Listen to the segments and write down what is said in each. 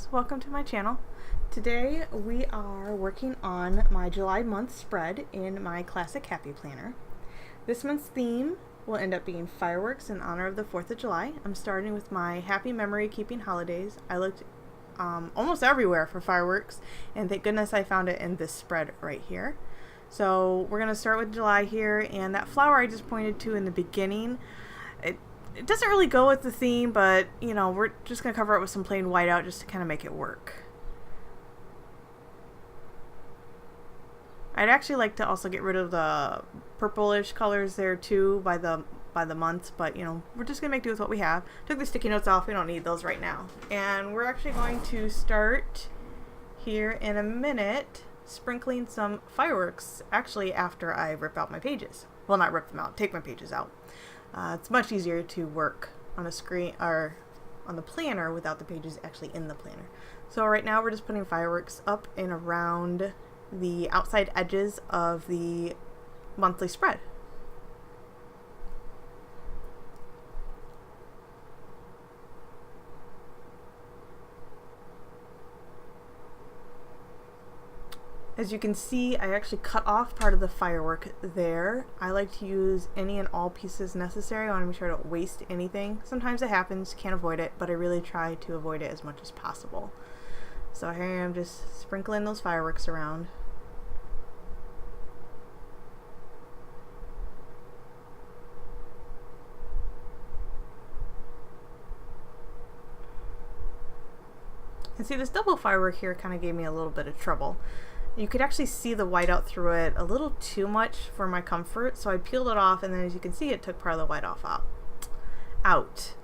guys, welcome to my channel. Today we are working on my July month spread in my Classic Happy Planner. This month's theme will end up being fireworks in honor of the 4th of July. I'm starting with my happy memory keeping holidays. I looked almost everywhere for fireworks, and thank goodness I found it in this spread right here. So we're going to start with July here, and that flower I just pointed to in the beginning, it doesn't really go with the theme, but you know, we're just going to cover it with some plain whiteout just to kind of make it work. I'd actually like to also get rid of the purplish colors there too by the month, but you know, we're just going to make do with what we have. Took the sticky notes off, we don't need those right now. And we're actually going to start here in a minute sprinkling some fireworks, actually after I rip out my pages. Well, not rip them out, take my pages out. It's much easier to work on a screen or on the planner without the pages actually in the planner. So right now we're just putting fireworks up and around the outside edges of the monthly spread. As you can see, I actually cut off part of the firework there. I like to use any and all pieces necessary. I want to make sure I don't waste anything. Sometimes it happens, can't avoid it, but I really try to avoid it as much as possible. So here I am just sprinkling those fireworks around. And see, this double firework here kind of gave me a little bit of trouble. You could actually see the whiteout through it a little too much for my comfort, so I peeled it off, and then as you can see, it took part of the whiteout out.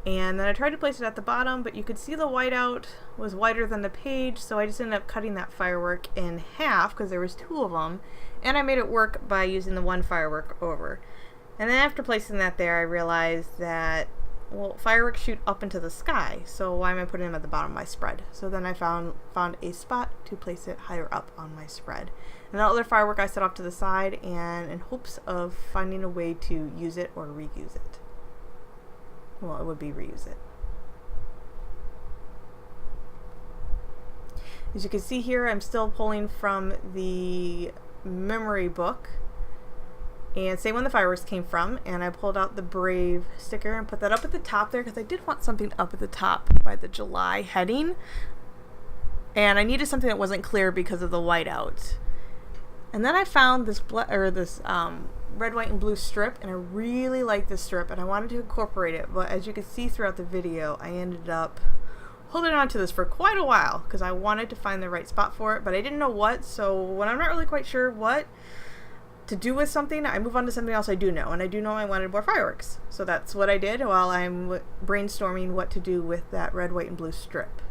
And then I tried to place it at the bottom, but you could see the whiteout was whiter than the page, so I just ended up cutting that firework in half because there was 2 of them, and I made it work by using the 1 firework over. And then after placing that there, I realized that, well, fireworks shoot up into the sky, so why am I putting them at the bottom of my spread? So then I found a spot to place it higher up on my spread. And the other firework I set off to the side, and in hopes of finding a way to use it or reuse it. Well, it would be reuse it. As you can see here, I'm still pulling from the memory book. And same when the fireworks came from, and I pulled out the Brave sticker and put that up at the top there because I did want something up at the top by the July heading, and I needed something that wasn't clear because of the whiteout. And then I found this red, white, and blue strip, and I really like this strip, and I wanted to incorporate it, but as you can see throughout the video, I ended up holding on to this for quite a while because I wanted to find the right spot for it, but I didn't know what. So when I'm not really quite sure what to do with something, I move on to something else I do know, and I do know I wanted more fireworks. So that's what I did while I'm brainstorming what to do with that red, white, and blue strip.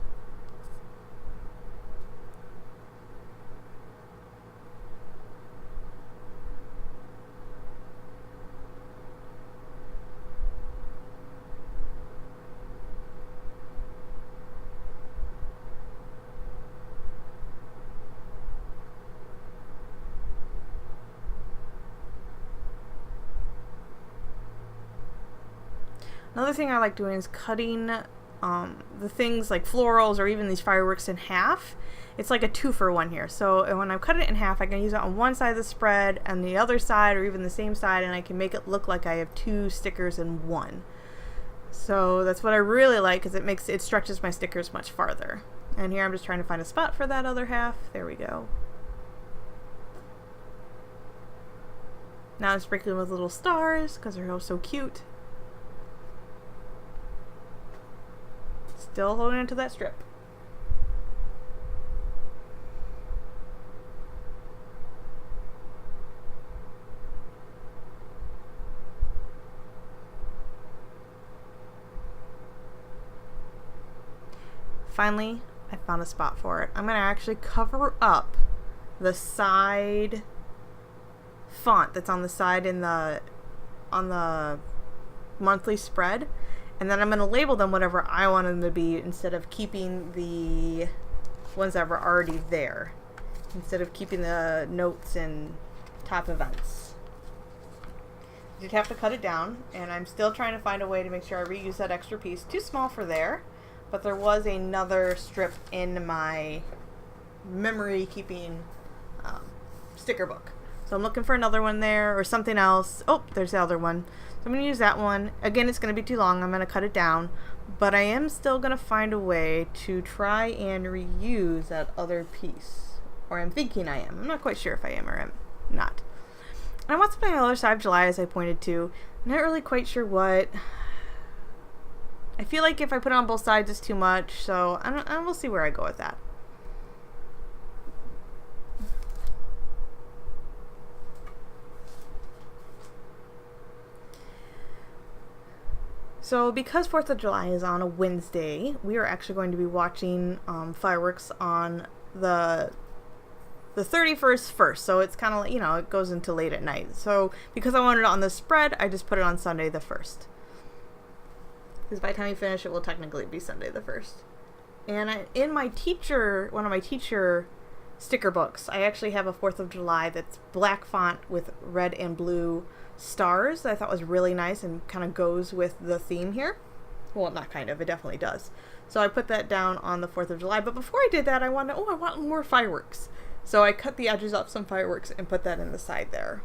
Another thing I like doing is cutting the things like florals or even these fireworks in half. It's like a 2-for-1 here. So when I cut it in half, I can use it on one side of the spread and the other side, or even the same side, and I can make it look like I have 2 stickers in one. So that's what I really like because it stretches my stickers much farther. And here I'm just trying to find a spot for that other half. There we go. Now I'm sprinkling with little stars because they're so cute. Still holding onto that strip. Finally, I found a spot for it. I'm going to actually cover up the side font that's on the side on the monthly spread. And then I'm going to label them whatever I want them to be instead of keeping the ones that were already there. Instead of keeping the notes and top events. You'd have to cut it down, and I'm still trying to find a way to make sure I reuse that extra piece. Too small for there, but there was another strip in my memory keeping sticker book. So I'm looking for another one there or something else. Oh, there's the other one. So I'm going to use that one. Again, it's going to be too long. I'm going to cut it down. But I am still going to find a way to try and reuse that other piece. Or I'm thinking I am. I'm not quite sure if I am or am not. And I want something on the other side of July, as I pointed to. I'm not really quite sure what. I feel like if I put it on both sides, it's too much. So we'll see where I go with that. So because 4th of July is on a Wednesday, we are actually going to be watching fireworks on the 31st first. So it's kind of like, it goes into late at night. So because I wanted it on the spread, I just put it on Sunday the 1st. Because by the time you finish, it will technically be Sunday the 1st. And in one of my teacher sticker books, I actually have a 4th of July that's black font with red and blue stars that I thought was really nice and kind of goes with the theme here. Well, not kind of, it definitely does. So I put that down on the 4th of July. But before I did that, I want more fireworks. So I cut the edges off some fireworks and put that in the side there.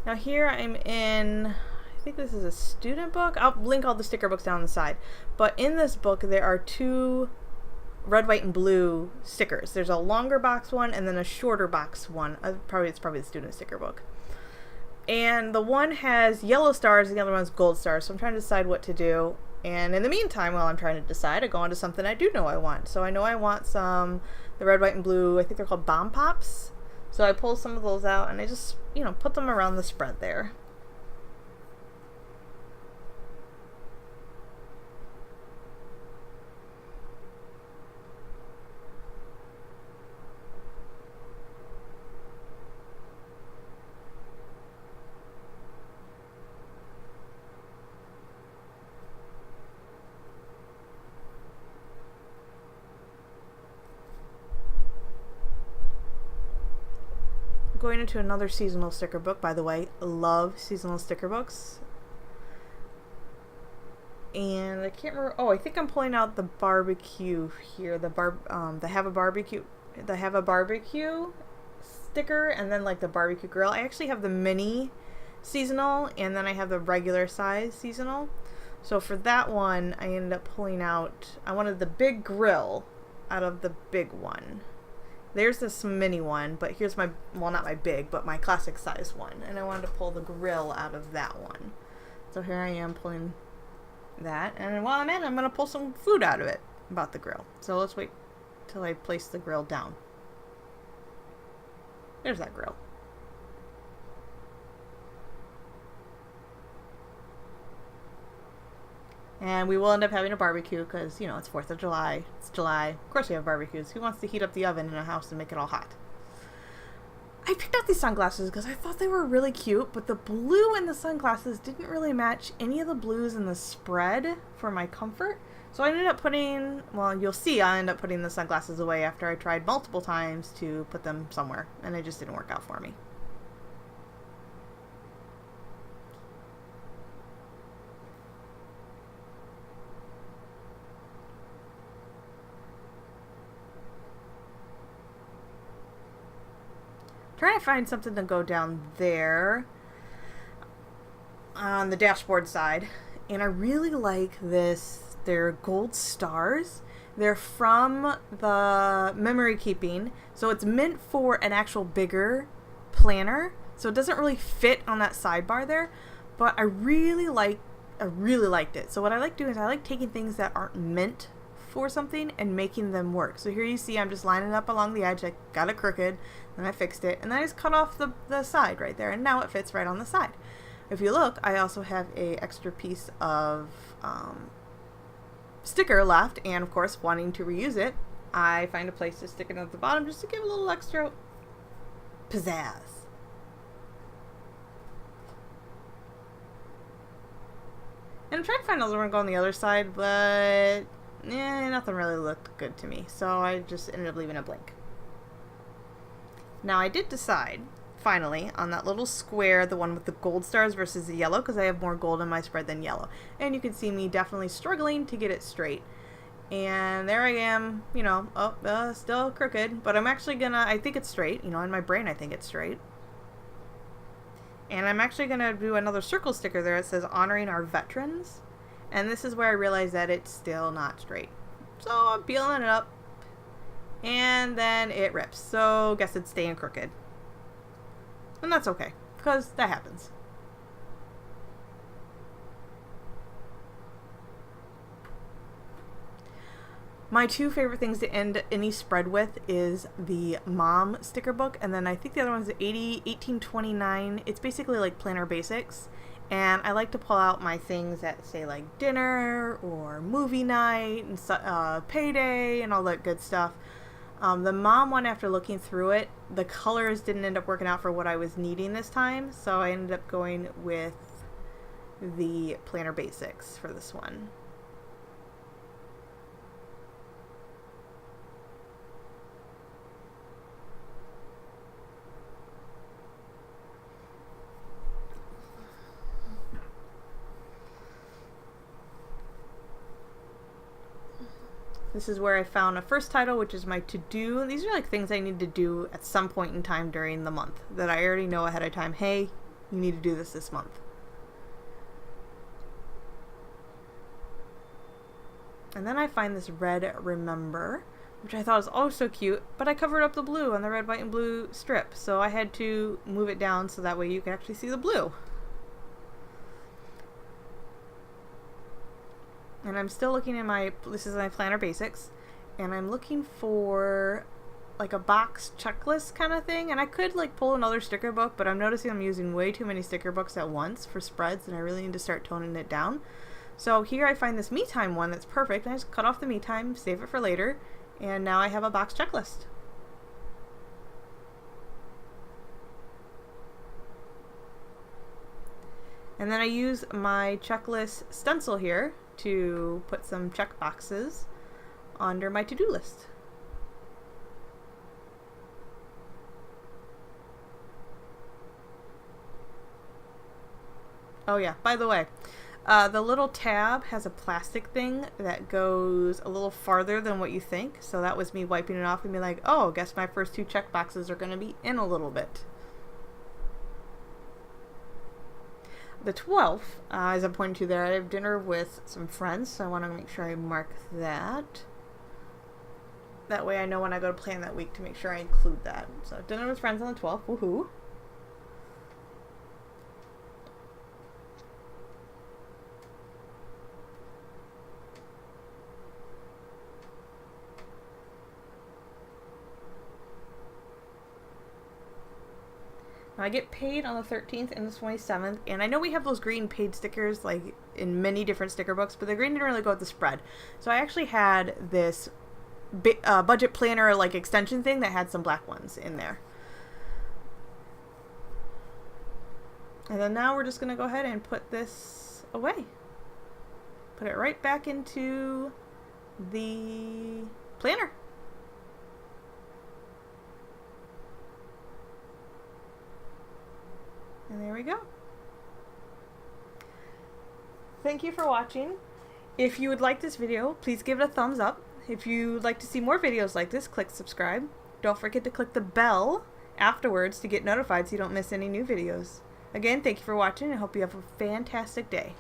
Now here I'm in, I think this is a student book. I'll link all the sticker books down the side. But in this book, there are 2 red, white, and blue stickers. There's a longer box one and then a shorter box one. It's probably the student sticker book. And the one has yellow stars and the other one's gold stars. So I'm trying to decide what to do. And in the meantime, while I'm trying to decide, I go on to something I do know I want. So I know I want the red, white, and blue, I think they're called bomb pops. So I pull some of those out and I just, put them around the spread there. Going into another seasonal sticker book, by the way. Love seasonal sticker books. And I can't remember. Oh, I think I'm pulling out the barbecue here. The have a barbecue sticker, and then like the barbecue grill. I actually have the mini seasonal, and then I have the regular size seasonal. So for that one, I ended up pulling out. I wanted the big grill out of the big one. There's this mini one, but here's my, well, not my big, but my classic size one. And I wanted to pull the grill out of that one. So here I am pulling that. And while I'm at it, I'm going to pull some food out of it about the grill. So let's wait till I place the grill down. There's that grill. And we will end up having a barbecue because, it's 4th of July. It's July. Of course we have barbecues. Who wants to heat up the oven in a house and make it all hot? I picked out these sunglasses because I thought they were really cute, but the blue in the sunglasses didn't really match any of the blues in the spread for my comfort. So I ended up putting, well, you'll see I ended up putting the sunglasses away after I tried multiple times to put them somewhere, and it just didn't work out for me. Trying to find something to go down there on the dashboard side, and I really like this. They're gold stars. They're from the memory keeping, so it's meant for an actual bigger planner, so it doesn't really fit on that sidebar there, but I really liked it. So what I like doing is I like taking things that aren't meant for something and making them work. So here you see I'm just lining it up along the edge. I got it crooked, then I fixed it, and then I just cut off the side right there, and now it fits right on the side. If you look, I also have a extra piece of sticker left, and of course, wanting to reuse it, I find a place to stick it at the bottom just to give a little extra pizzazz. And I'm trying to find another one to go on the other side, but nothing really looked good to me, so I just ended up leaving it blank. Now I did decide finally, on that little square, the one with the gold stars versus the yellow, because I have more gold in my spread than yellow. And you can see me definitely struggling to get it straight. And there I am, you know, still crooked, but I'm actually gonna, I think it's straight, you know, in my brain I think it's straight. And I'm actually gonna do another circle sticker there that says honoring our veterans. And this is where I realize that it's still not straight. So I'm peeling it up, and then it rips. So guess it's staying crooked. And that's okay, because that happens. My two favorite things to end any spread with is the Mom sticker book, and then I think the other one's the 1829. It's basically like planner basics, and I like to pull out my things that say like dinner or movie night and payday and all that good stuff. The Mom one, after looking through it, the colors didn't end up working out for what I was needing this time, so I ended up going with the planner basics for this one. This is where I found a first title, which is my to-do. These are like things I need to do at some point in time during the month that I already know ahead of time. Hey, you need to do this month. And then I find this red remember, which I thought was oh so cute, but I covered up the blue on the red, white, and blue strip. So I had to move it down so that way you can actually see the blue. And I'm still looking in this is my planner basics, and I'm looking for like a box checklist kind of thing. And I could like pull another sticker book, but I'm noticing I'm using way too many sticker books at once for spreads, and I really need to start toning it down. So here I find this me time one that's perfect. I just cut off the me time, save it for later, and now I have a box checklist. And then I use my checklist stencil here to put some check boxes under my to-do list. Oh yeah, by the way, the little tab has a plastic thing that goes a little farther than what you think. So that was me wiping it off and being like, oh, guess my first two check boxes are going to be in a little bit. The 12th, as I'm pointing to there, I have dinner with some friends, so I want to make sure I mark that. That way I know when I go to plan that week to make sure I include that. So dinner with friends on the 12th, woohoo. Now I get paid on the 13th and the 27th, and I know we have those green paid stickers like in many different sticker books, but the green didn't really go with the spread. So I actually had this budget planner like extension thing that had some black ones in there. And then now we're just going to go ahead and put this away. Put it right back into the planner. And there we go. Thank you for watching. If you would like this video, please give it a thumbs up. If you'd like to see more videos like this, click subscribe. Don't forget to click the bell afterwards to get notified so you don't miss any new videos. Again, thank you for watching, and I hope you have a fantastic day.